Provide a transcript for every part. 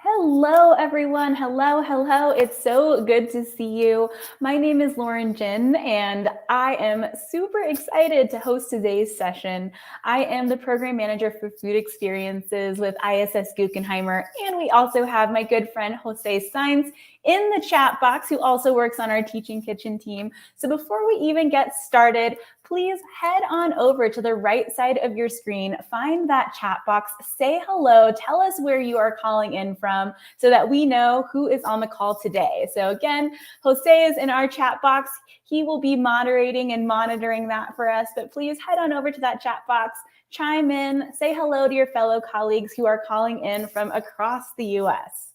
Hello, everyone. Hello, hello. It's so good to see you. My name is Lauren Jin, and I am super excited to host today's session. I am the program manager for food experiences with ISS Guggenheimer, and we also have my good friend Jose Sainz in the chat box, who also works on our Teaching Kitchen team. So before we even get started, please head on over to the right side of your screen, find that chat box, say hello, tell us where you are calling in from so that we know who is on the call today. So again, Jose is in our chat box. He will be moderating and monitoring that for us, but please head on over to that chat box, chime in, say hello to your fellow colleagues who are calling in from across the US.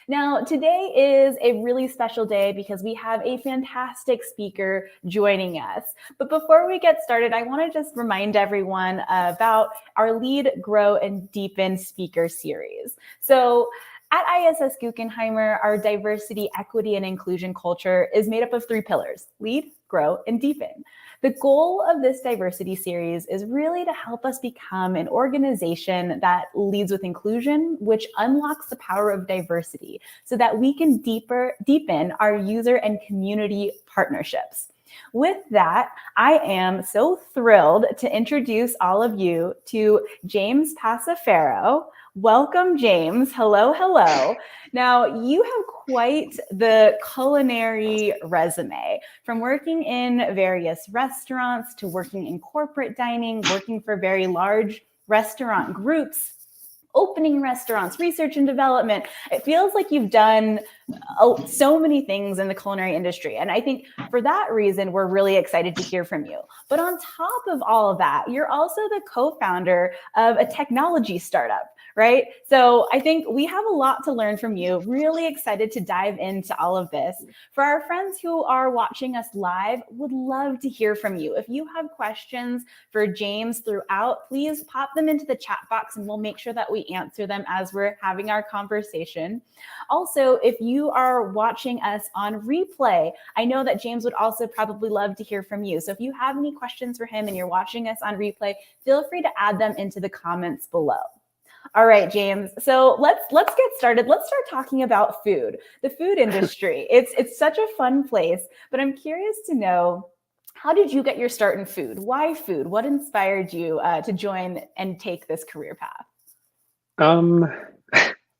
Now, today is a really special day because we have a fantastic speaker joining us. But before we get started, I want to just remind everyone about our Lead, Grow, and Deepen speaker series. So at ISS Guggenheimer, our diversity, equity, and inclusion culture is made up of 3 pillars: lead, grow, and deepen. The goal of this diversity series is really to help us become an organization that leads with inclusion, which unlocks the power of diversity so that we can deepen our user and community partnerships. With that, I am so thrilled to introduce all of you to James Passafaro. Welcome, James. Hello, hello. Now, you have quite the culinary resume, from working in various restaurants to working in corporate dining, working for very large restaurant groups, opening restaurants, research and development. It feels like you've done so many things in the culinary industry. And I think for that reason, we're really excited to hear from you. But on top of all of that, you're also the co-founder of a technology startup, right? So I think we have a lot to learn from you. Really excited to dive into all of this. For our friends who are watching us live, would love to hear from you. If you have questions for James throughout, please pop them into the chat box and we'll make sure that we answer them as we're having our conversation. Also, if you are watching us on replay, I know that James would also probably love to hear from you. So if you have any questions for him and you're watching us on replay, feel free to add them into the comments below. All right, James. So let's get started. Let's start talking about food, the food industry. It's such a fun place, but I'm curious to know, how did you get your start in food? Why food? What inspired you to join and take this career path?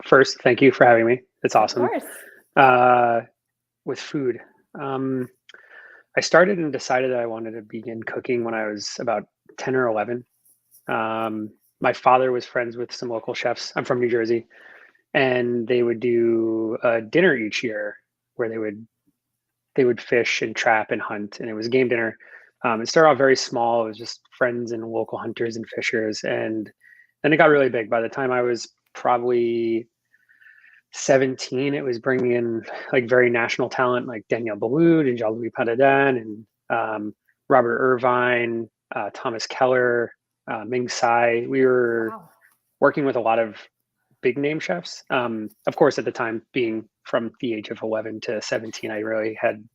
First, thank you for having me. It's awesome. Of course. With food, I started and decided that I wanted to begin cooking when I was about 10 or 11. My father was friends with some local chefs. I'm from New Jersey, and they would do a dinner each year where they would fish and trap and hunt, and it was a game dinner. It started out very small. It was just friends and local hunters and fishers, and then it got really big. By the time I was probably 17, it was bringing in like very national talent like Danielle Boulud and Jean-Louis Paradin and Robert Irvine, Thomas Keller, Ming Tsai. We were Wow. working with a lot of big name chefs. Of course, at the time, being from the age of 11 to 17, I really had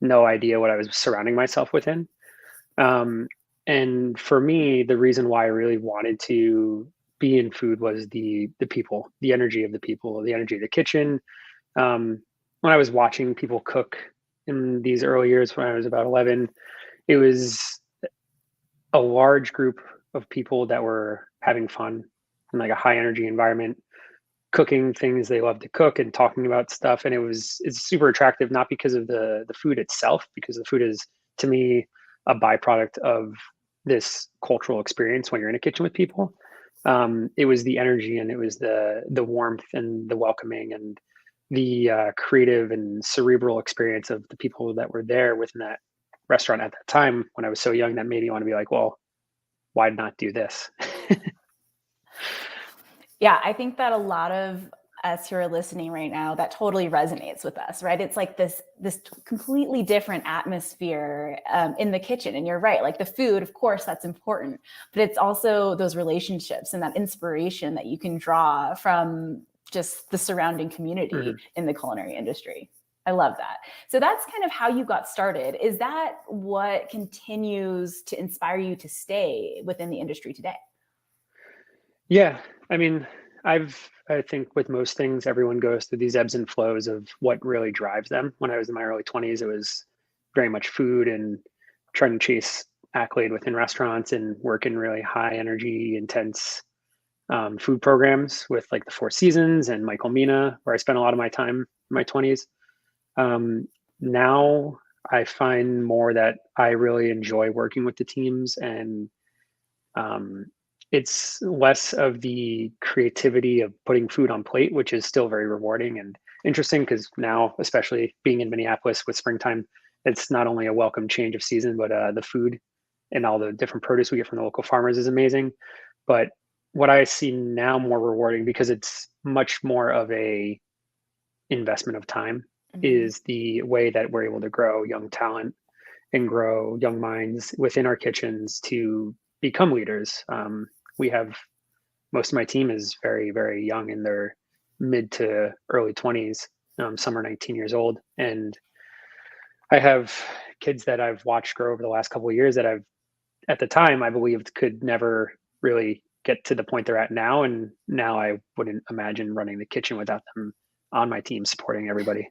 no idea what I was surrounding myself within. And for me, the reason why I really wanted to be in food was the people, the energy of the people, the energy of the kitchen. When I was watching people cook in these early years when I was about 11, it was a large group of people that were having fun in like a high energy environment, cooking things they love to cook and talking about stuff. And it's super attractive, not because of the food itself, because the food is, to me, a byproduct of this cultural experience when you're in a kitchen with people. It was the energy, and it was the warmth and the welcoming and the creative and cerebral experience of the people that were there within that restaurant at that time when I was so young, that made me want to be like, well, why not do this? Yeah, I think that a lot of us who are listening right now, that totally resonates with us, right? It's like this completely different atmosphere in the kitchen. And you're right, like the food, of course, that's important, but it's also those relationships and that inspiration that you can draw from just the surrounding community Mhm. in the culinary industry. I love that. So that's kind of how you got started. Is that what continues to inspire you to stay within the industry today? Yeah, I mean, I think with most things, everyone goes through these ebbs and flows of what really drives them. When I was in my early 20s, it was very much food and trying to chase accolade within restaurants and work in really high energy, intense food programs with like the Four Seasons and Michael Mina, where I spent a lot of my time in my 20s. Now I find more that I really enjoy working with the teams, and um, it's less of the creativity of putting food on plate, which is still very rewarding and interesting because now, especially being in Minneapolis with springtime, it's not only a welcome change of season, but the food and all the different produce we get from the local farmers is amazing. But what I see now more rewarding, because it's much more of a investment of time, Mhm. is the way that we're able to grow young talent and grow young minds within our kitchens to become leaders. We have most of my team is very, very young, in their mid to early 20s. Some are 19 years old. And I have kids that I've watched grow over the last couple of years that at the time, I believed could never really get to the point they're at now. And now I wouldn't imagine running the kitchen without them on my team supporting everybody.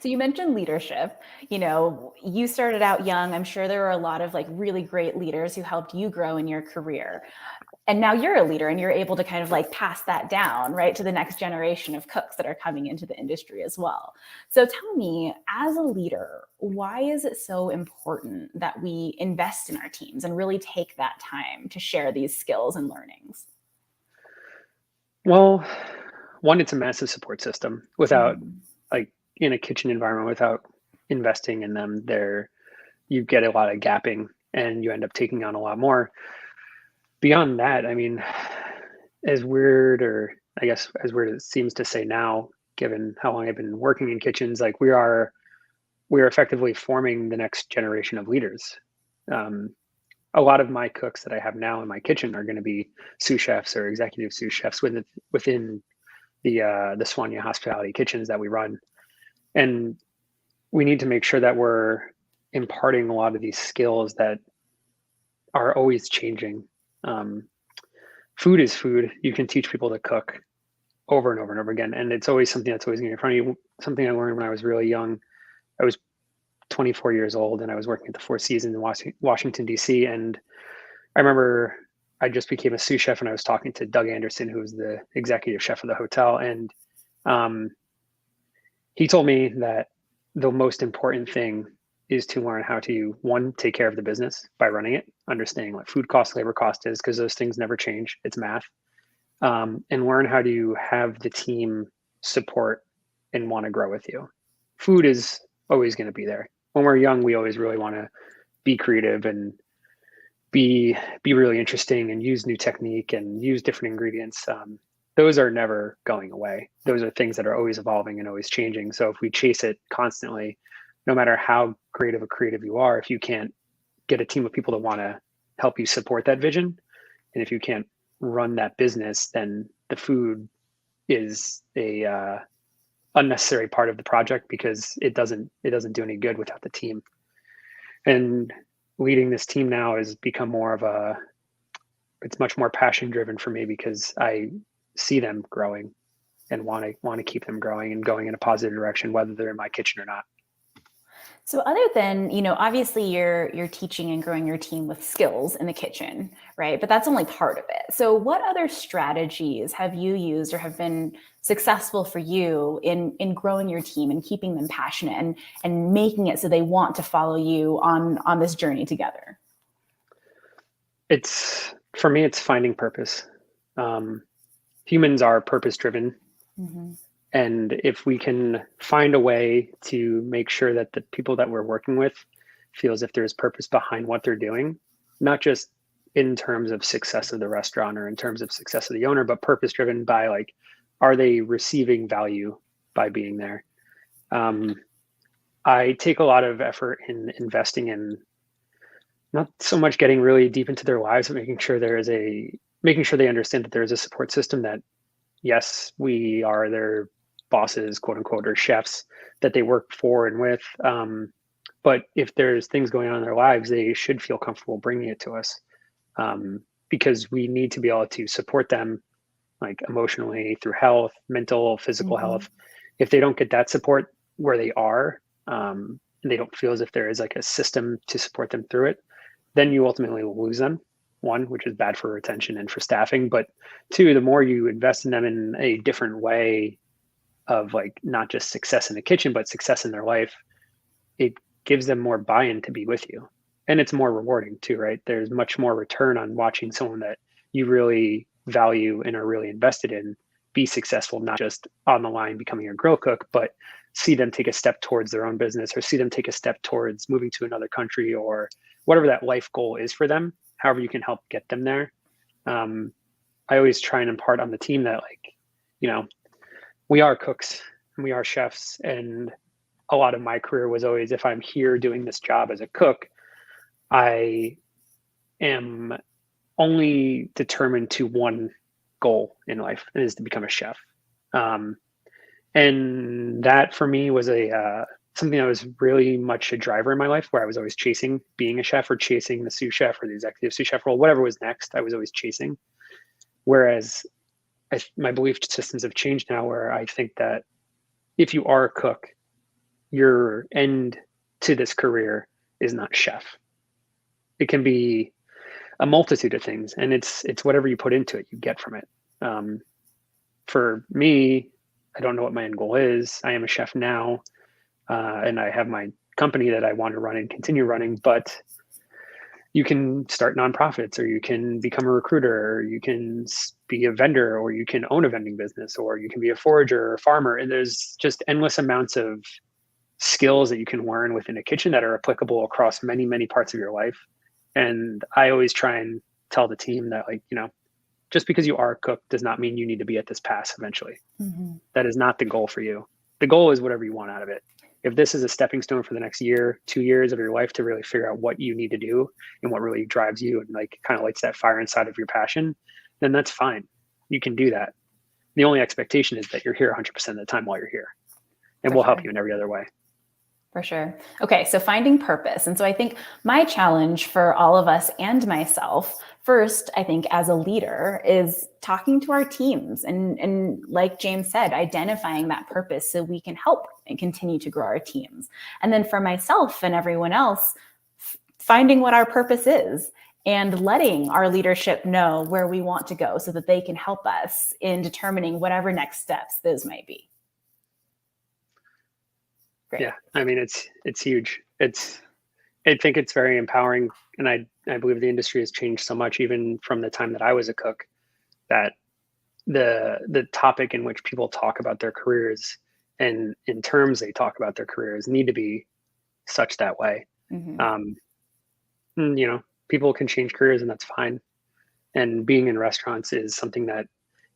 So you mentioned leadership. You know, you started out young. I'm sure there were a lot of like really great leaders who helped you grow in your career. And now you're a leader and you're able to kind of like pass that down, right, to the next generation of cooks that are coming into the industry as well. So tell me, as a leader, why is it so important that we invest in our teams and really take that time to share these skills and learnings? Well, one, it's a massive support system. Without, Mhm. like, in a kitchen environment, without investing in them, there you get a lot of gapping and you end up taking on a lot more. Beyond that, I mean, as weird, or I guess as weird as it seems to say now, given how long I've been working in kitchens, like we are effectively forming the next generation of leaders. Um, a lot of my cooks that I have now in my kitchen are going to be sous chefs or executive sous chefs within the Soigna hospitality kitchens that we run. And we need to make sure that we're imparting a lot of these skills that are always changing. Um, Food is food. You can teach people to cook over and over and over again, and it's always something that's always going to be in front of you. Something I learned when I was really young. I was 24 years old, and I was working at the Four Seasons in Washington D.C. And I remember I just became a sous chef, and I was talking to Doug Anderson, who was the executive chef of the hotel, and um, he told me that the most important thing is to learn how to, one, take care of the business by running it, understanding what food cost, labor cost is, because those things never change. It's math. And learn how to have the team support and want to grow with you. Food is always going to be there. When we're young, we always really want to be creative and be really interesting and use new technique and use different ingredients. those are never going away. Those are things that are always evolving and always changing. So if we chase it constantly, no matter how great of a creative you are, if you can't get a team of people that want to help you support that vision, and if you can't run that business, then the food is a unnecessary part of the project, because it doesn't do any good without the team. And leading this team now has become more of it's much more passion driven for me, because I see them growing and want to keep them growing and going in a positive direction, whether they're in my kitchen or not. So other than, obviously you're teaching and growing your team with skills in the kitchen, right? But that's only part of it. So what other strategies have you used or have been successful for you in growing your team and keeping them passionate and making it so they want to follow you on this journey together? For me, it's finding purpose. Humans are purpose driven. Mm-hmm. And if we can find a way to make sure that the people that we're working with feel as if there's purpose behind what they're doing, not just in terms of success of the restaurant or in terms of success of the owner, but purpose driven by, like, are they receiving value by being there? I take a lot of effort in investing in not so much getting really deep into their lives, but making sure they understand that there is a support system, that yes, we are their bosses, quote unquote, or chefs that they work for and with. But if there's things going on in their lives, they should feel comfortable bringing it to us, because we need to be able to support them, like emotionally, through health, mental, physical Mm-hmm. health. If they don't get that support where they are, and they don't feel as if there is like a system to support them through it, then you ultimately will lose them. One, which is bad for retention and for staffing, but two, the more you invest in them in a different way of, like, not just success in the kitchen, but success in their life, it gives them more buy-in to be with you. And it's more rewarding too, right? There's much more return on watching someone that you really value and are really invested in be successful, not just on the line becoming a grill cook, but see them take a step towards their own business, or see them take a step towards moving to another country, or whatever that life goal is for them, however you can help get them there. I always try and impart on the team that, like, we are cooks and we are chefs. And a lot of my career was always, if I'm here doing this job as a cook, I am only determined to one goal in life, and is to become a chef. And that for me was something that was really much a driver in my life, where I was always chasing being a chef, or chasing the sous chef or the executive sous chef role, whatever was next, I was always chasing. Whereas my belief systems have changed now, where I think that if you are a cook, your end to this career is not chef. It can be a multitude of things, and it's whatever you put into it, you get from it. For me, I don't know what my end goal is. I am a chef now, and I have my company that I want to run and continue running, but you can start nonprofits, or you can become a recruiter, or you can be a vendor, or you can own a vending business, or you can be a forager or a farmer. And there's just endless amounts of skills that you can learn within a kitchen that are applicable across many, many parts of your life. And I always try and tell the team that, like, just because you are a cook does not mean you need to be at this pass eventually. Mm-hmm. That is not the goal for you. The goal is whatever you want out of it. If this is a stepping stone for the next year, 2 years of your life to really figure out what you need to do and what really drives you and, like, kind of lights that fire inside of your passion, then that's fine. You can do that. The only expectation is that you're here 100% of the time while you're here, and we'll help you in every other way. For sure. Okay, so finding purpose. And so I think my challenge for all of us and myself, first, I think as a leader, is talking to our teams and like James said, identifying that purpose so we can help and continue to grow our teams. And then for myself and everyone else, finding what our purpose is and letting our leadership know where we want to go so that they can help us in determining whatever next steps those might be. Great. Yeah, I mean, it's huge. I think it's very empowering, and I believe the industry has changed so much, even from the time that I was a cook, that the topic in which people talk about their careers and in terms they talk about their careers need to be such that way. Mm-hmm. And, people can change careers, and that's fine. And being in restaurants is something that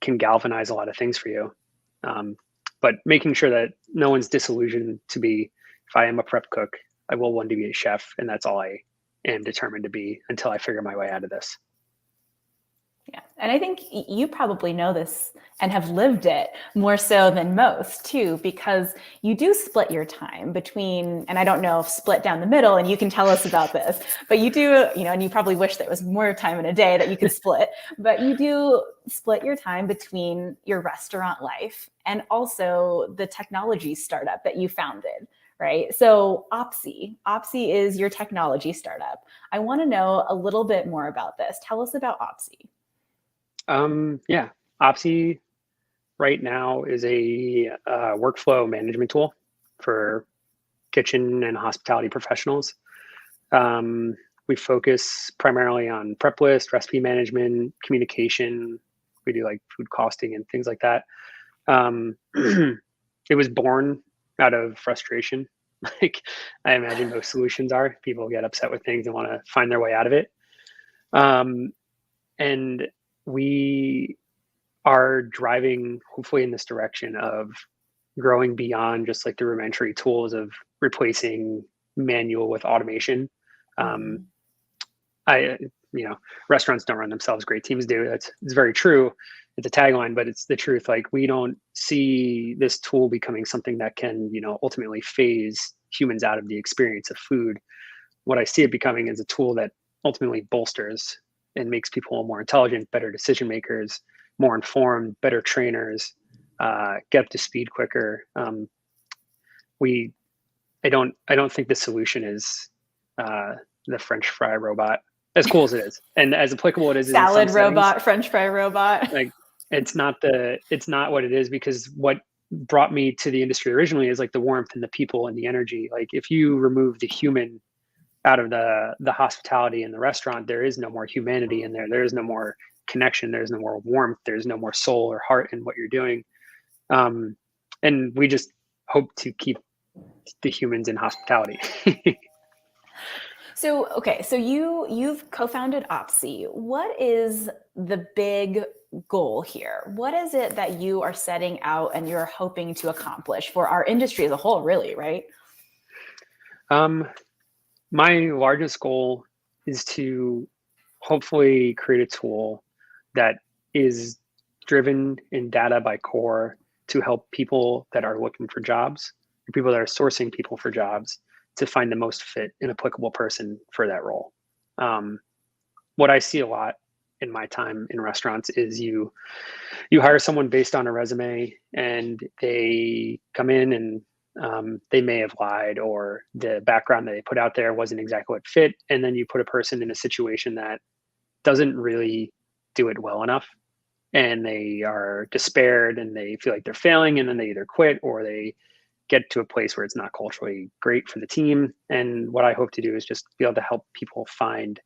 can galvanize a lot of things for you. But making sure that no one's disillusioned to be, if I am a prep cook, I will one day be a chef, and that's all I am determined to be until I figure my way out of this. Yeah. And I think you probably know this and have lived it more so than most too, because you do split your time between, and I don't know if split down the middle, and you can tell us about this, but you do, and you probably wish there was more time in a day that you could split, but you do split your time between your restaurant life and also the technology startup that you founded. Right. So Opsi is your technology startup. I want to know a little bit more about this. Tell us about Opsi. Yeah, Opsi right now is a workflow management tool for kitchen and hospitality professionals. We focus primarily on prep list, recipe management, communication. We do like food costing and things like that. It was born out of frustration. Like I imagine most solutions are. People get upset with things and want to find their way out of it. And we are driving hopefully in this direction of growing beyond just like the rudimentary tools of replacing manual with automation. Restaurants don't run themselves, great teams do. It's very true. It's a tagline, but it's the truth. Like we don't see this tool becoming something that can, ultimately phase humans out of the experience of food. What I see it becoming is a tool that ultimately bolsters and makes people more intelligent, better decision makers, more informed, better trainers, get up to speed quicker. I don't think the solution is the French fry robot, as cool as it is, and as applicable it is. Salad robot, French fry robot. Like it's not what it is, because what brought me to the industry originally is like the warmth and the people and the energy. Like if you remove the human out of the hospitality in the restaurant, there is no more humanity in there. There is no more connection. There's no more warmth. There's no more soul or heart in what you're doing. And we just hope to keep the humans in hospitality. So you've co-founded Opsi. What is the big goal here? What is it that you are setting out and you're hoping to accomplish for our industry as a whole, really, right? My largest goal is to hopefully create a tool that is driven in data by core to help people that are looking for jobs, people that are sourcing people for jobs, to find the most fit and applicable person for that role. What I see a lot in my time in restaurants is you hire someone based on a resume, and they come in and they may have lied, or the background that they put out there wasn't exactly what fit. And then you put a person in a situation that doesn't really do it well enough, and they are despaired and they feel like they're failing, and then they either quit or they get to a place where it's not culturally great for the team. And what I hope to do is just be able to help people find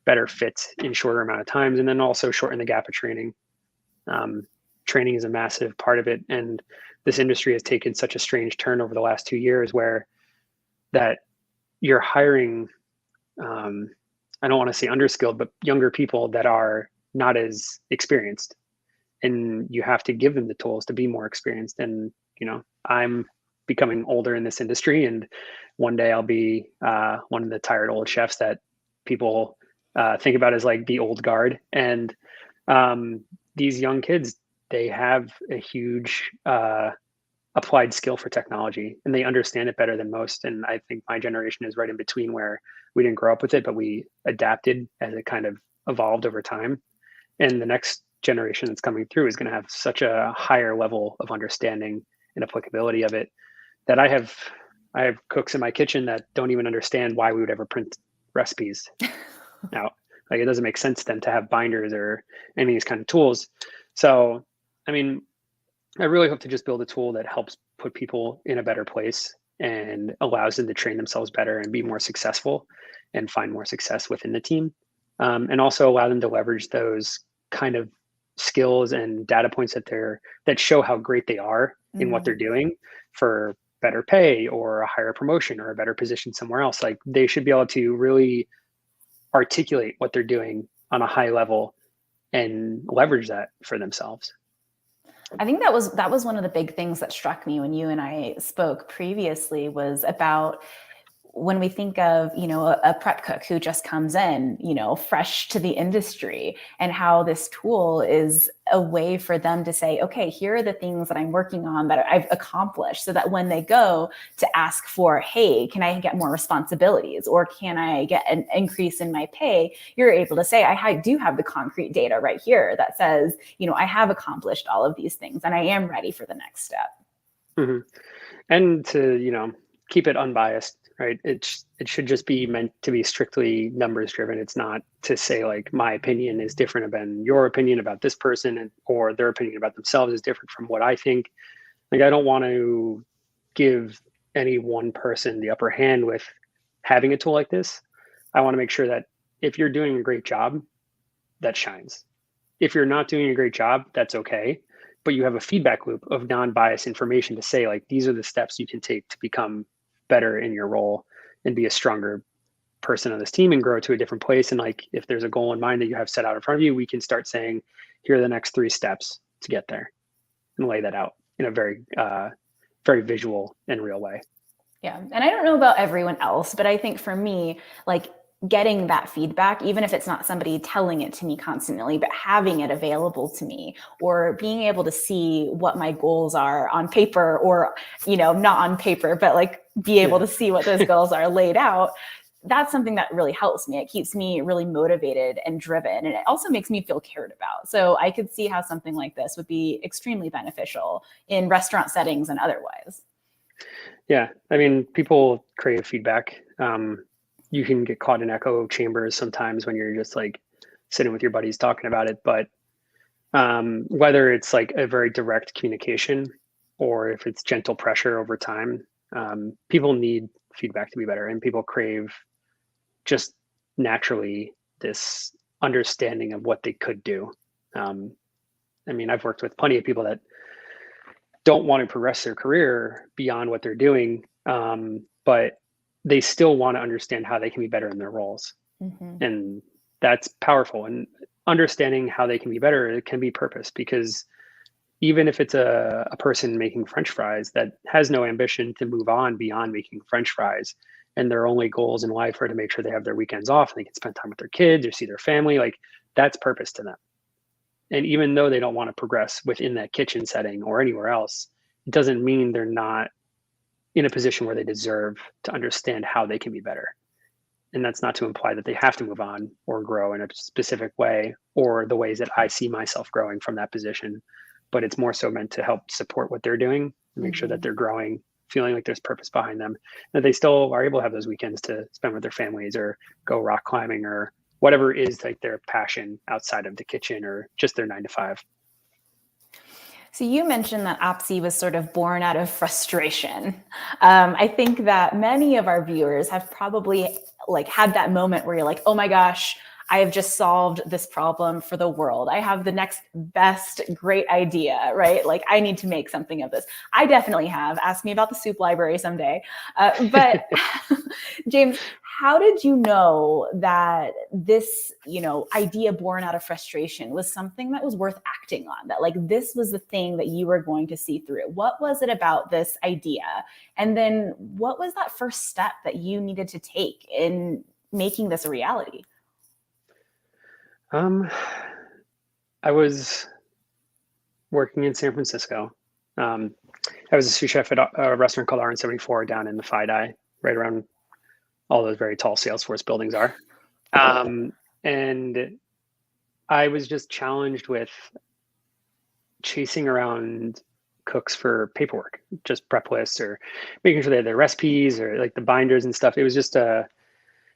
better fits in shorter amount of times, and then also shorten the gap of training. Training is a massive part of it. And this industry has taken such a strange turn over the last 2 years, where that you're hiring, I don't want to say underskilled, but younger people that are not as experienced, and you have to give them the tools to be more experienced. And, I'm becoming older in this industry, and one day I'll be one of the tired old chefs that people think about as like the old guard. And these young kids, they have a huge applied skill for technology, and they understand it better than most. And I think my generation is right in between, where we didn't grow up with it, but we adapted as it kind of evolved over time. And the next generation that's coming through is going to have such a higher level of understanding and applicability of it, that I have cooks in my kitchen that don't even understand why we would ever print recipes. Now, like, it doesn't make sense to them to have binders or any of these kind of tools. So, I mean, I really hope to just build a tool that helps put people in a better place and allows them to train themselves better and be more successful and find more success within the team. And also allow them to leverage those kind of skills and data points that show how great they are in what they're doing, for better pay or a higher promotion or a better position somewhere else. Like, they should be able to really articulate what they're doing on a high level and leverage that for themselves. I think that was one of the big things that struck me when you and I spoke previously, was about when we think of, a prep cook who just comes in, fresh to the industry, and how this tool is a way for them to say, okay, here are the things that I'm working on that I've accomplished, so that when they go to ask for, hey, can I get more responsibilities, or can I get an increase in my pay, you're able to say, I do have the concrete data right here that says, I have accomplished all of these things and I am ready for the next step. Mm-hmm. And to, keep it unbiased, right? It should just be meant to be strictly numbers driven. It's not to say like my opinion is different than your opinion about this person, or their opinion about themselves is different from what I think. Like, I don't want to give any one person the upper hand with having a tool like this. I want to make sure that if you're doing a great job, that shines. If you're not doing a great job, that's okay. But you have a feedback loop of non-biased information to say, like, these are the steps you can take to become better in your role and be a stronger person on this team and grow to a different place. And like, if there's a goal in mind that you have set out in front of you, we can start saying, here are the next 3 steps to get there, and lay that out in a very, very visual and real way. Yeah. And I don't know about everyone else, but I think for me, like, getting that feedback, even if it's not somebody telling it to me constantly, but having it available to me, or being able to see what my goals are on paper, or, not on paper, but like be able to see what those goals are laid out. That's something that really helps me. It keeps me really motivated and driven. And it also makes me feel cared about. So I could see how something like this would be extremely beneficial in restaurant settings and otherwise. Yeah. I mean, people crave feedback. You can get caught in echo chambers sometimes when you're just like sitting with your buddies talking about it. But whether it's like a very direct communication, or if it's gentle pressure over time, people need feedback to be better, and people crave just naturally this understanding of what they could do. I mean, I've worked with plenty of people that don't want to progress their career beyond what they're doing, but they still want to understand how they can be better in their roles. Mm-hmm. And that's powerful. And understanding how they can be better, it can be purpose, because even if it's a person making French fries that has no ambition to move on beyond making French fries, and their only goals in life are to make sure they have their weekends off and they can spend time with their kids or see their family, like, that's purpose to them. And even though they don't want to progress within that kitchen setting or anywhere else, it doesn't mean they're not in a position where they deserve to understand how they can be better. And that's not to imply that they have to move on or grow in a specific way, or the ways that I see myself growing from that position. But it's more so meant to help support what they're doing and make sure that they're growing, feeling like there's purpose behind them, that they still are able to have those weekends to spend with their families, or go rock climbing, or whatever is like their passion outside of the kitchen, or just their 9 to 5. So you mentioned that Opsi was sort of born out of frustration. I think that many of our viewers have probably like had that moment where you're like, oh my gosh, I have just solved this problem for the world. I have the next best great idea, right? Like, I need to make something of this. I definitely have. Ask me about the soup library someday. But James, how did you know that this, idea born out of frustration was something that was worth acting on? That like this was the thing that you were going to see through? What was it about this idea? And then what was that first step that you needed to take in making this a reality? I was working in San Francisco. I was a sous chef at a restaurant called RN74 down in the FIDI, right around all those very tall Salesforce buildings are. And I was just challenged with chasing around cooks for paperwork, just prep lists, or making sure they had their recipes, or like the binders and stuff. It was just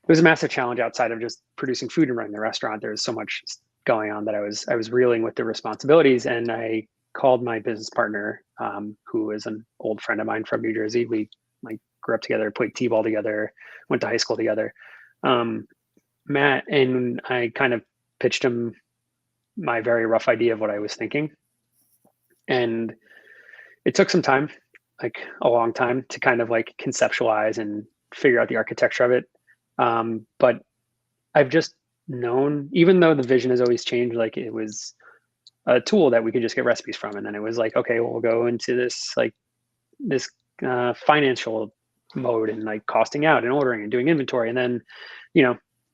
it was a massive challenge outside of just producing food and running the restaurant. There was so much going on that I was reeling with the responsibilities. And I called my business partner, who is an old friend of mine from New Jersey. We like grew up together, played t-ball together, went to high school together, Matt, and I kind of pitched him my very rough idea of what I was thinking. And it took some time, like a long time, to kind of like conceptualize and figure out the architecture of it. But I've just known, even though the vision has always changed, like it was a tool that we could just get recipes from. And then it was like, okay, well, we'll go into this financial mode and like costing out and ordering and doing inventory. And then,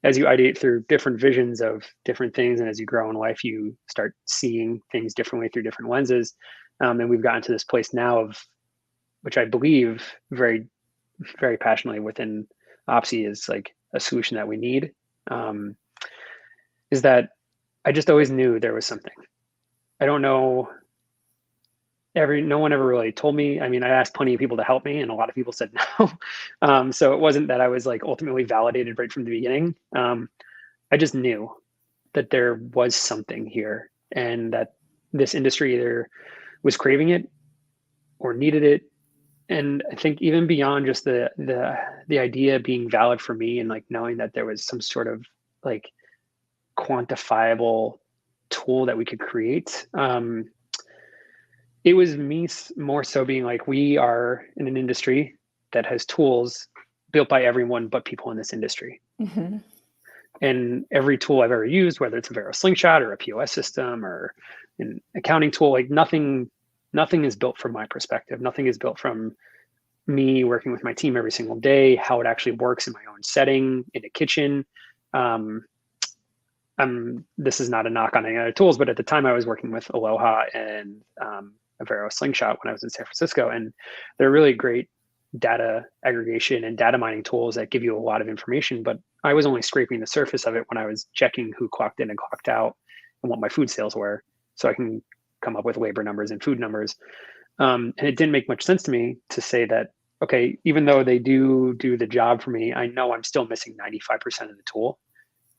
as you ideate through different visions of different things, and as you grow in life, you start seeing things differently through different lenses. And we've gotten to this place now of, which I believe very, very passionately within Opsi is like a solution that we need, is that I just always knew there was something. I don't know. No one ever really told me. I mean, I asked plenty of people to help me, and a lot of people said no. So it wasn't that I was like ultimately validated right from the beginning. I just knew that there was something here, and that this industry either was craving it or needed it. And I think even beyond just the idea being valid for me, and like knowing that there was some sort of like quantifiable tool that we could create. It was me more so being like, we are in an industry that has tools built by everyone but people in this industry. Mm-hmm. And every tool I've ever used, whether it's a Vero slingshot or a POS system or an accounting tool, like nothing is built from my perspective. Nothing is built from me working with my team every single day, how it actually works in my own setting, in a kitchen. This is not a knock on any other tools, but at the time I was working with Aloha and a Vero slingshot when I was in San Francisco, and they're really great data aggregation and data mining tools that give you a lot of information. But I was only scraping the surface of it when I was checking who clocked in and clocked out and what my food sales were, so I can come up with labor numbers and food numbers. And it didn't make much sense to me to say that, okay, even though they do the job for me, I know I'm still missing 95% of the tool.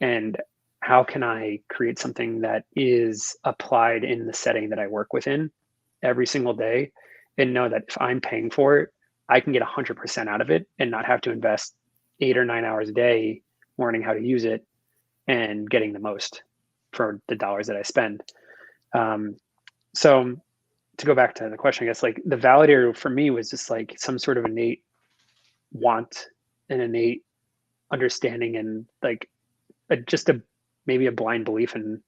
And how can I create something that is applied in the setting that I work within every single day, and know that if I'm paying for it, I can get 100% out of it and not have to invest 8 or 9 hours a day learning how to use it and getting the most for the dollars that I spend. So to go back to the question, I guess like the validator for me was just like some sort of innate want, an innate understanding, and like maybe a blind belief in.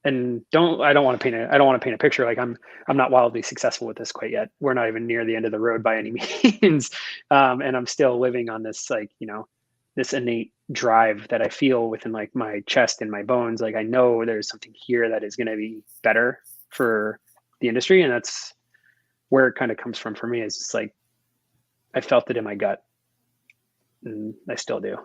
And I don't want to paint a picture like I'm not wildly successful with this quite yet. We're not even near the end of the road by any means. And I'm still living on this, like, this innate drive that I feel within like my chest and my bones. Like I know there's something here that is going to be better for the industry. And that's where it kind of comes from for me. Is just like, I felt it in my gut, and I still do.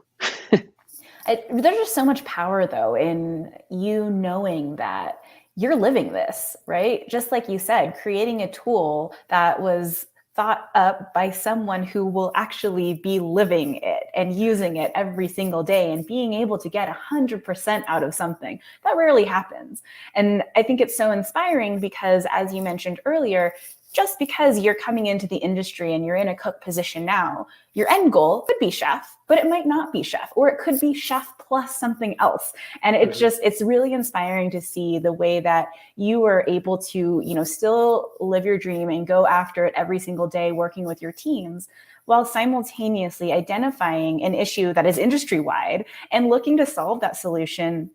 There's just so much power, though, in you knowing that you're living this, right? Just like you said, creating a tool that was thought up by someone who will actually be living it and using it every single day and being able to get 100% out of something. That rarely happens. And I think it's so inspiring because, as you mentioned earlier, just because you're coming into the industry and you're in a cook position now, your end goal could be chef, but it might not be chef, or it could be chef plus something else. And it's really inspiring to see the way that you were able to, still live your dream and go after it every single day, working with your teams, while simultaneously identifying an issue that is industry-wide and looking to solve that solution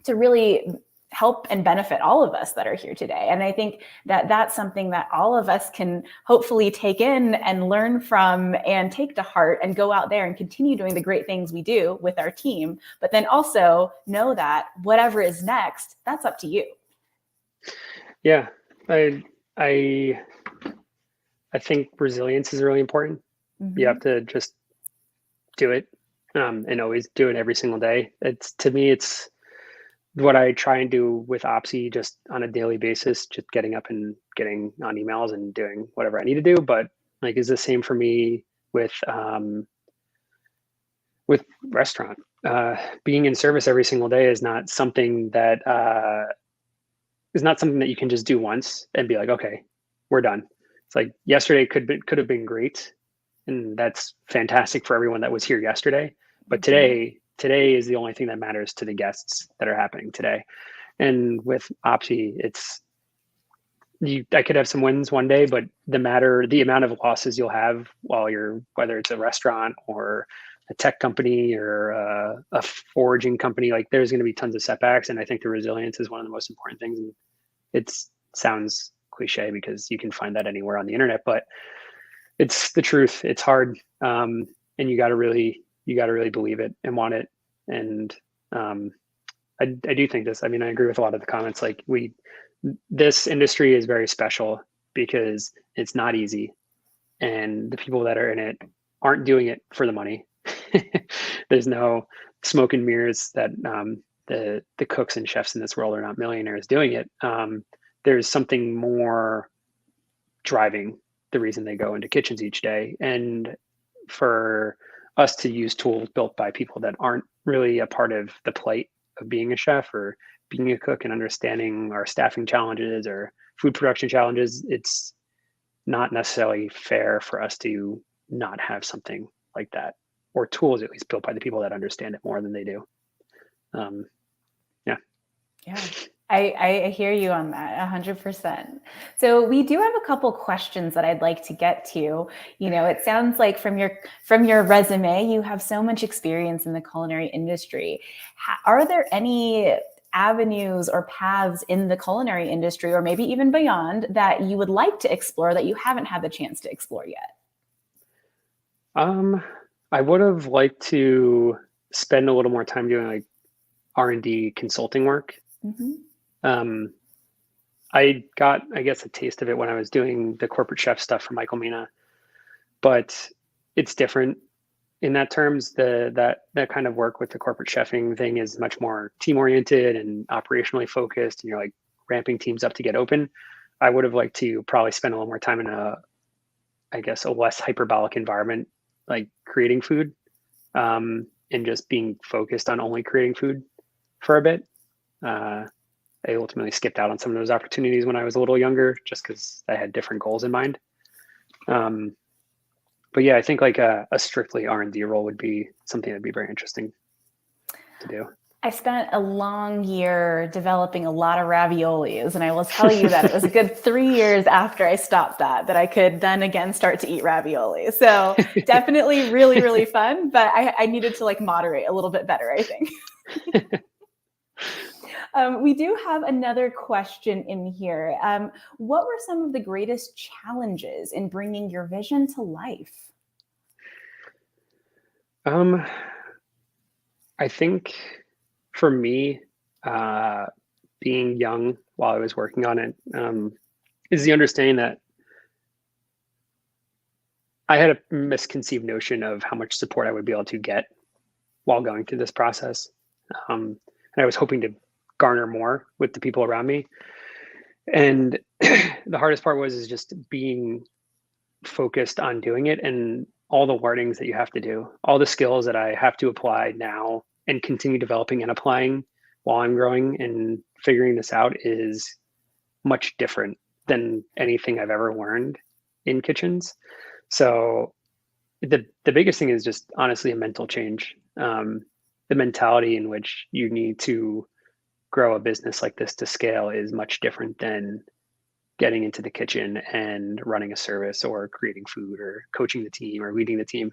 to really help and benefit all of us that are here today. And I think that that's something that all of us can hopefully take in and learn from and take to heart and go out there and continue doing the great things we do with our team, but then also know that whatever is next, that's up to you. Yeah, I think resilience is really important. Mm-hmm. You have to just do it, and always do it every single day. To me, it's what I try and do with Opsi just on a daily basis, just getting up and getting on emails and doing whatever I need to do. But like, is the same for me with restaurant. Being in service every single day is not something that you can just do once and be like, okay, we're done. It's like yesterday could have been great, and that's fantastic for everyone that was here yesterday. But today is the only thing that matters to the guests that are happening today. And with Opsi, I could have some wins one day, but the amount of losses you'll have whether it's a restaurant or a tech company or a foraging company, like there's going to be tons of setbacks. And I think the resilience is one of the most important things. And It sounds cliche because you can find that anywhere on the internet, but it's the truth. It's hard. And you got to really believe it and want it. And I do think this, I mean, I agree with a lot of the comments. Like this industry is very special because it's not easy. And the people that are in it aren't doing it for the money. There's no smoke and mirrors that the cooks and chefs in this world are not millionaires doing it. There's something more driving the reason they go into kitchens each day. And for us to use tools built by people that aren't really a part of the plight of being a chef or being a cook and understanding our staffing challenges or food production challenges, it's not necessarily fair for us to not have something like that, or tools at least built by the people that understand it more than they do. Yeah, I hear you on that 100%. So we do have a couple questions that I'd like to get to. You know, it sounds like from your resume, you have so much experience in the culinary industry. Are there any avenues or paths in the culinary industry, or maybe even beyond, that you would like to explore that you haven't had the chance to explore yet? I would have liked to spend a little more time doing like R&D consulting work. I got, I guess, a taste of it when I was doing the corporate chef stuff for Mina, but it's different in that terms. That kind of work with the corporate chefing thing is much more team oriented and operationally focused, and you're like ramping teams up to get open. I would have liked to probably spend a little more time in I guess, a less hyperbolic environment, like creating food, and just being focused on only creating food for a bit. I ultimately skipped out on some of those opportunities when I was a little younger, just because I had different goals in mind. But yeah, I think like a strictly R&D role would be something that'd be very interesting to do. I spent a long year developing a lot of raviolis, and I will tell you that it was a good 3 years after I stopped that I could then again start to eat ravioli. So definitely really, really fun, but I needed to like moderate a little bit better, I think. We do have another question in here. What were some of the greatest challenges in bringing your vision to life? I think for me, being young while I was working on it, is the understanding that I had a misconceived notion of how much support I would be able to get while going through this process. And I was hoping to garner more with the people around me. And the hardest part is just being focused on doing it, and all the learnings that you have to do, all the skills that I have to apply now and continue developing and applying while I'm growing and figuring this out is much different than anything I've ever learned in kitchens. So the biggest thing is just honestly a mental change. The mentality in which you need to grow a business like this to scale is much different than getting into the kitchen and running a service or creating food or coaching the team or leading the team.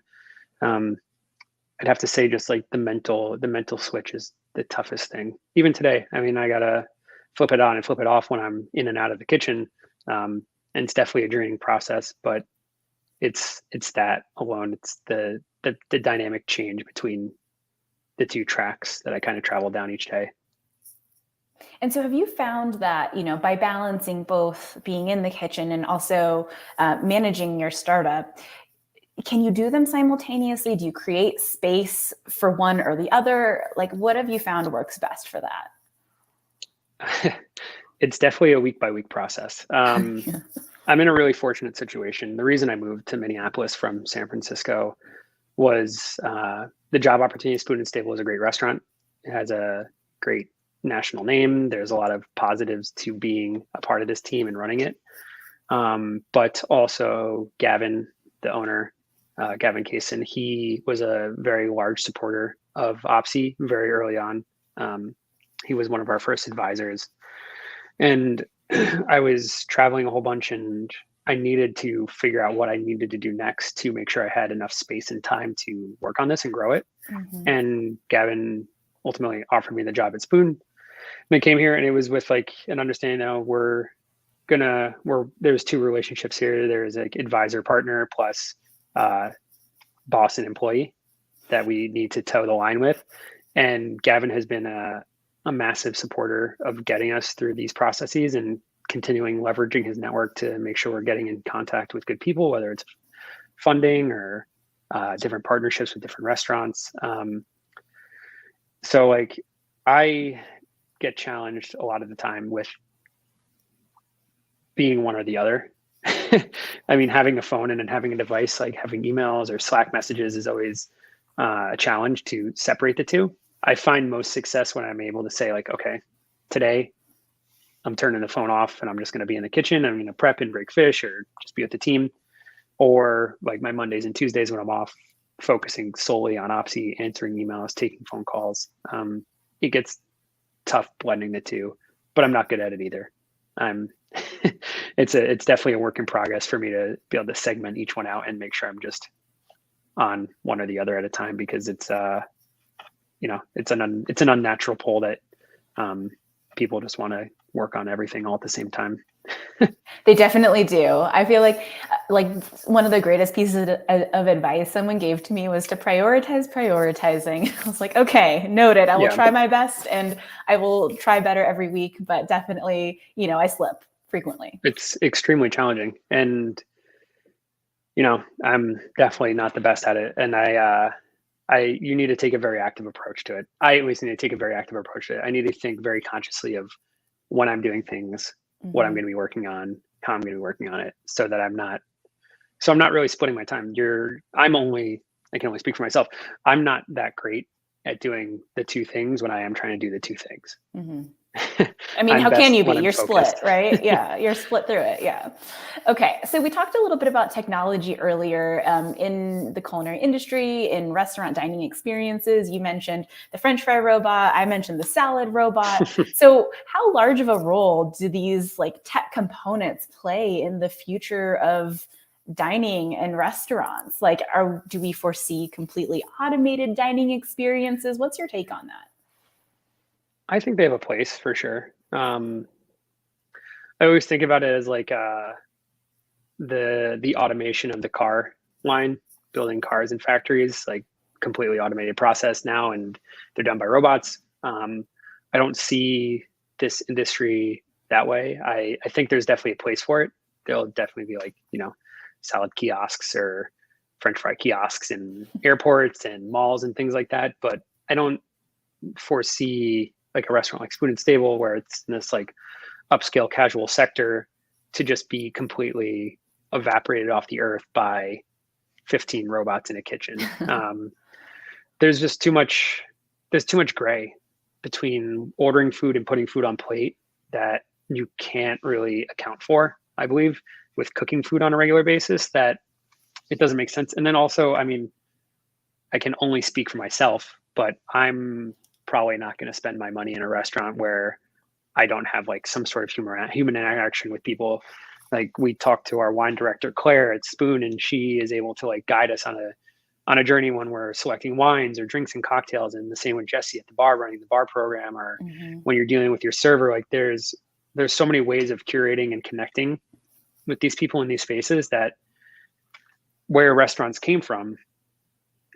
I'd have to say just like the mental switch is the toughest thing. Even today, I mean, I gotta flip it on and flip it off when I'm in and out of the kitchen. And it's definitely a draining process, but it's that alone. It's the dynamic change between the two tracks that I kind of travel down each day. And so have you found that, you know, by balancing both being in the kitchen and also managing your startup, can you do them simultaneously? Do you create space for one or the other? Like, what have you found works best for that? It's definitely a week by week process. I'm in a really fortunate situation. The reason I moved to Minneapolis from San Francisco was the job opportunity. Spoon and Stable is a great restaurant. It has a great national name. There's a lot of positives to being a part of this team and running it. But also Gavin, the owner, Gavin Kaysen, he was a very large supporter of Opsi very early on. He was one of our first advisors. And I was traveling a whole bunch, and I needed to figure out what I needed to do next to make sure I had enough space and time to work on this and grow it. Mm-hmm. And Gavin ultimately offered me the job at Spoon. I came here and it was with like an understanding that there's two relationships here. There's like advisor partner plus boss and employee that we need to toe the line with. And Gavin has been a massive supporter of getting us through these processes and continuing leveraging his network to make sure we're getting in contact with good people, whether it's funding or different partnerships with different restaurants. So like I get challenged a lot of the time with being one or the other. I mean, having a phone and then having a device, like having emails or Slack messages is always a challenge to separate the two. I find most success when I'm able to say like, okay, today I'm turning the phone off and I'm just going to be in the kitchen. I'm going to prep and break fish or just be with the team. Or like my Mondays and Tuesdays when I'm off, focusing solely on Opsi, answering emails, taking phone calls. It gets tough blending the two, but I'm not good at it either. It's definitely a work in progress for me to be able to segment each one out and make sure I'm just on one or the other at a time, because it's it's an unnatural pull that people just want to work on everything all at the same time. They definitely do. I feel like one of the greatest pieces of advice someone gave to me was to prioritize prioritizing. I was like, okay, noted. I will try my best and I will try better every week, but definitely, I slip frequently. It's extremely challenging, and I'm definitely not the best at it. And you need to take a very active approach to it. I always need to take a very active approach to it. I need to think very consciously of when I'm doing things, what I'm going to be working on, how I'm going to be working on it, so that I'm not really splitting my time. I can only speak for myself. I'm not that great at doing the two things when I am trying to do the two things. Mm-hmm. I mean, how can you be? You're split, right? Yeah, you're split through it. Yeah. Okay. So we talked a little bit about technology earlier in the culinary industry, in restaurant dining experiences. You mentioned the French fry robot. I mentioned the salad robot. So how large of a role do these like tech components play in the future of dining and restaurants? Like, do we foresee completely automated dining experiences? What's your take on that? I think they have a place for sure. I always think about it as like the automation of the car line, building cars in factories, like completely automated process now, and they're done by robots. I don't see this industry that way. I think there's definitely a place for it. There'll definitely be like, salad kiosks or French fry kiosks in airports and malls and things like that. But I don't foresee like a restaurant like Spoon and Stable, where it's in this like upscale casual sector, to just be completely evaporated off the earth by 15 robots in a kitchen. There's just too much gray between ordering food and putting food on plate that you can't really account for, I believe, with cooking food on a regular basis, that it doesn't make sense. And then also, I mean, I can only speak for myself, but I'm probably not going to spend my money in a restaurant where I don't have like some sort of human interaction with people. Like, we talked to our wine director, Claire at Spoon, and she is able to like guide us on a journey when we're selecting wines or drinks and cocktails. And the same with Jesse at the bar, running the bar program, or when you're dealing with your server. Like there's so many ways of curating and connecting with these people in these spaces, that where restaurants came from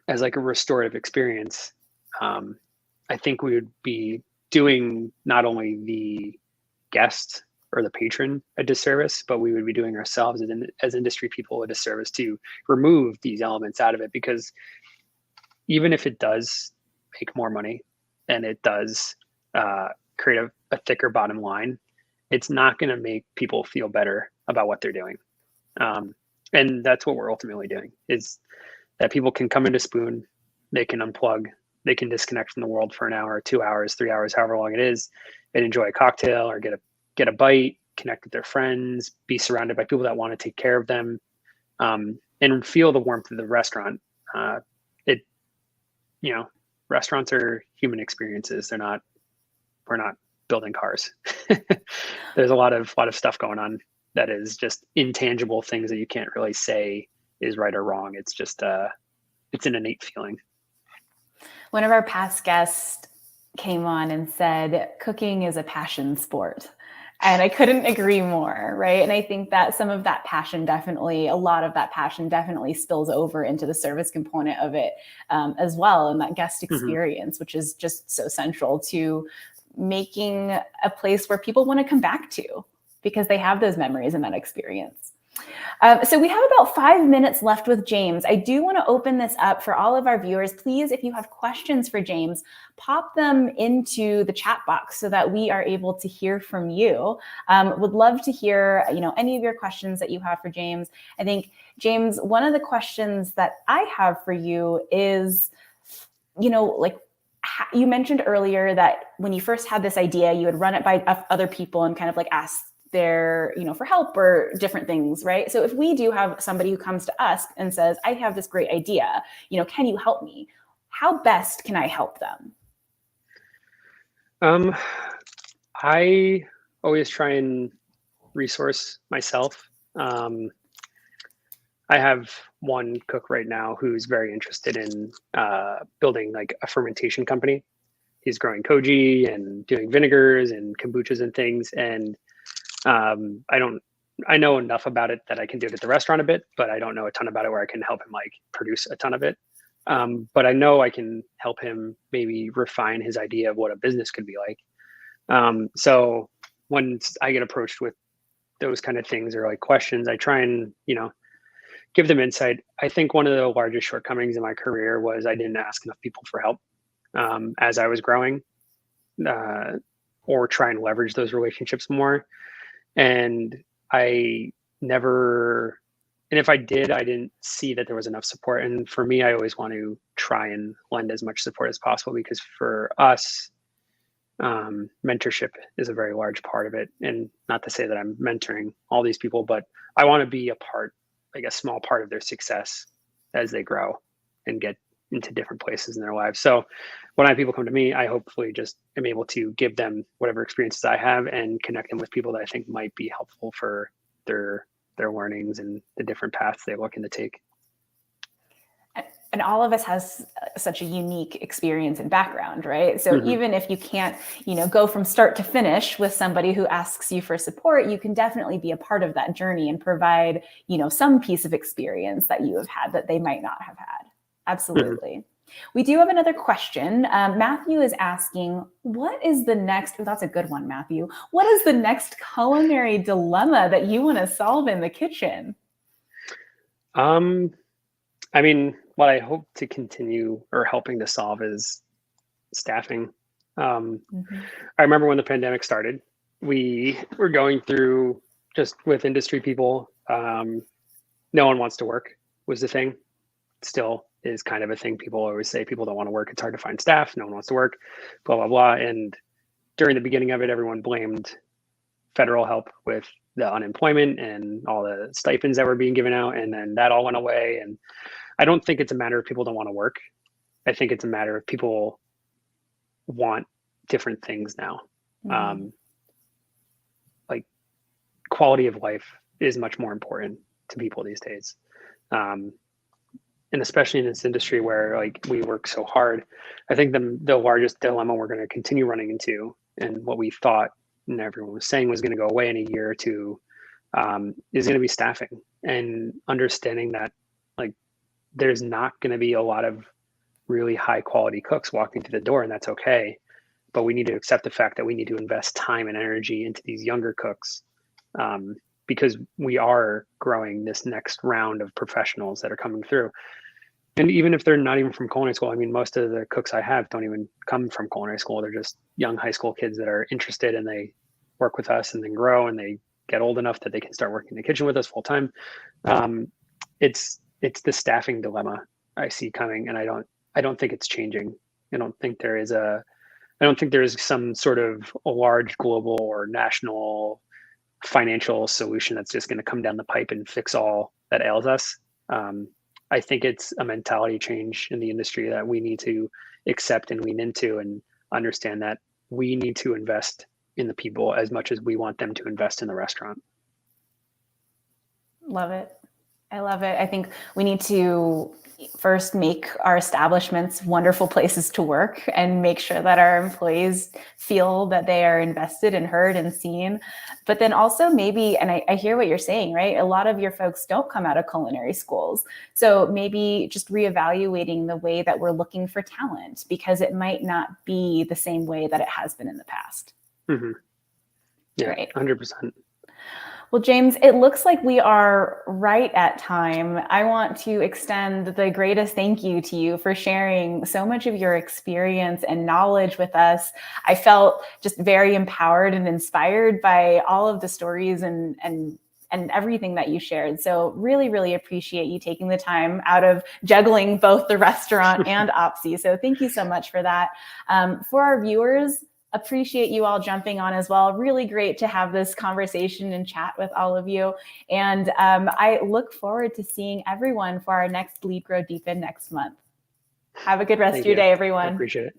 as like a restorative experience, I think we would be doing not only the guest or the patron a disservice, but we would be doing ourselves as industry people a disservice to remove these elements out of it. Because even if it does make more money and it does create a thicker bottom line, it's not going to make people feel better about what they're doing. And that's what we're ultimately doing, is that people can come into Spoon, they can unplug, they can disconnect from the world for an hour, 2 hours, 3 hours, however long it is, and enjoy a cocktail or get a bite, connect with their friends, be surrounded by people that want to take care of them, and feel the warmth of the restaurant. Restaurants are human experiences. We're not building cars. There's a lot of stuff going on that is just intangible things that you can't really say is right or wrong. It's just it's an innate feeling. One of our past guests came on and said, cooking is a passion sport. And I couldn't agree more, right? And I think that some of that passion a lot of that passion definitely spills over into the service component of it as well. And that guest experience, which is just so central to making a place where people want to come back to because they have those memories and that experience. So we have about 5 minutes left with James. I do want to open this up for all of our viewers. Please, if you have questions for James, pop them into the chat box so that we are able to hear from you. Would love to hear, any of your questions that you have for James. I think, James, one of the questions that I have for you is, you mentioned earlier that when you first had this idea, you would run it by other people and kind of ask their, for help or different things, right? So if we do have somebody who comes to us and says, I have this great idea, can you help me? How best can I help them? I always try and resource myself. I have one cook right now who's very interested in building a fermentation company. He's growing koji and doing vinegars and kombuchas and things. And I know enough about it that I can do it at the restaurant a bit, but I don't know a ton about it where I can help him produce a ton of it. But I know I can help him maybe refine his idea of what a business could be like. So when I get approached with those kind of things or questions, I try and, give them insight. I think one of the largest shortcomings in my career was I didn't ask enough people for help as I was growing or try and leverage those relationships more. And if I did, I didn't see that there was enough support. And for me, I always want to try and lend as much support as possible because for us, mentorship is a very large part of it. And not to say that I'm mentoring all these people, but I want to be a small part of their success as they grow and get into different places in their lives. So when I have people come to me, I hopefully just am able to give them whatever experiences I have and connect them with people that I think might be helpful for their learnings and the different paths they're looking to take. And all of us has such a unique experience and background, right? So even if you can't, go from start to finish with somebody who asks you for support, you can definitely be a part of that journey and provide, some piece of experience that you have had that they might not have had. Absolutely. We do have another question. Matthew is asking, what is the next, that's a good one, Matthew. What is the next culinary dilemma that you want to solve in the kitchen? What I hope to continue or helping to solve is staffing. I remember when the pandemic started, we were going through just with industry people, no one wants to work was the thing. Still is kind of a thing. People always say people don't want to work. It's hard to find staff. No one wants to work, blah, blah, blah. And during the beginning of it, everyone blamed federal help with the unemployment and all the stipends that were being given out. And then that all went away. And I don't think it's a matter of people don't want to work. I think it's a matter of people want different things now. Quality of life is much more important to people these days. And especially in this industry where we work so hard, I think the largest dilemma we're going to continue running into, and what we thought and everyone was saying was going to go away in a year or two, is going to be staffing and understanding that there's not going to be a lot of really high quality cooks walking through the door, and that's okay. But we need to accept the fact that we need to invest time and energy into these younger cooks because we are growing this next round of professionals that are coming through. And even if they're not even from culinary school, most of the cooks I have don't even come from culinary school. They're just young high school kids that are interested and they work with us and then grow and they get old enough that they can start working in the kitchen with us full time. It's the staffing dilemma I see coming, and I don't think it's changing. I don't think there is some sort of a large global or national financial solution that's just going to come down the pipe and fix all that ails us. I think it's a mentality change in the industry that we need to accept and lean into and understand that we need to invest in the people as much as we want them to invest in the restaurant. Love it. I love it. I think we need to first make our establishments wonderful places to work and make sure that our employees feel that they are invested and heard and seen. But then also maybe, and I hear what you're saying, right? A lot of your folks don't come out of culinary schools. So maybe just reevaluating the way that we're looking for talent, because it might not be the same way that it has been in the past. Mm-hmm. Yeah, Right. 100%. Well, James, it looks like we are right at time. I want to extend the greatest thank you to you for sharing so much of your experience and knowledge with us. I felt just very empowered and inspired by all of the stories and everything that you shared. So really, really appreciate you taking the time out of juggling both the restaurant and Opsi. So thank you so much for that. For our viewers, appreciate you all jumping on as well. Really great to have this conversation and chat with all of you. And I look forward to seeing everyone for our next Lead, Grow, Deepen next month. Have a good rest of your day, everyone. I appreciate it.